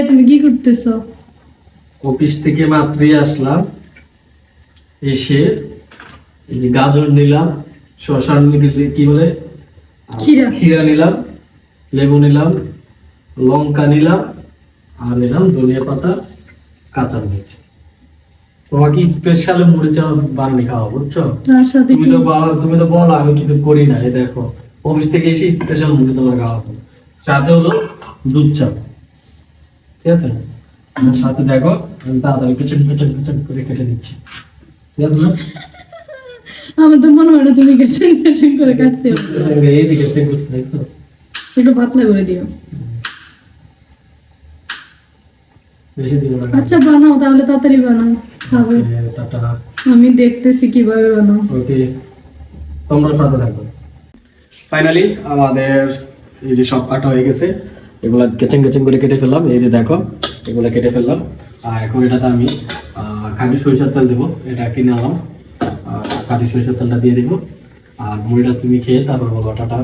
তুমি কি করতেছো? অফিস থেকে মাত্রই আসলাম, এসে এই যে গাজর নিলাম, শসা কি বলে ক্ষীরা নিলাম, লেবু নিলাম, লঙ্কা নিলাম, আর নিলাম ধনিয়া পাতা, কাঁচা মরিচ। তোমাকে স্পেশাল মুড়ি চা বানিয়ে খাওয়া, বুঝছো? তুমি তো বলো আমি কিছু করি না। এই দেখো অফিস থেকে এসে স্পেশাল মুড়ি তোমার খাওয়াবো, সাথে হলো দুধ চা। ঠিক আছে, আমার সাথে দেখো আমি তাড়াতাড়ি পেছন পেছন পেছন করে কেটে দিচ্ছি। ঠিক আছে না? আমার তো মনে হয় না তুমি কেচেন কেচেন করে কাটতে হবে। এইদিকে চেক করছি, দেখছো? একটু পাতলা করে দিও। বেশি দিব না। আচ্ছা বানাও তাহলে, তাড়াতাড়ি বানাও, খাবো। টাটা। আমি দেখতেছি কিভাবে বানাও। ওকে, তোমরা সাথে থাকো। ফাইনালি আমাদের এই যে সব কাটা হয়ে গেছে, এগুলা কেচেন কেচেন করে কেটে ফেললাম। এই যে দেখো এগুলা কেটে ফেললাম। আর এখন এটাতে আমি খাঁটি সরিষার তেল দেবো, এটা কিনে আনলাম। খাঁটি সরিষার তেলটা দিয়ে দিব। আর মুড়িটা তুমি খেয়ে তারপর বলো টাটা।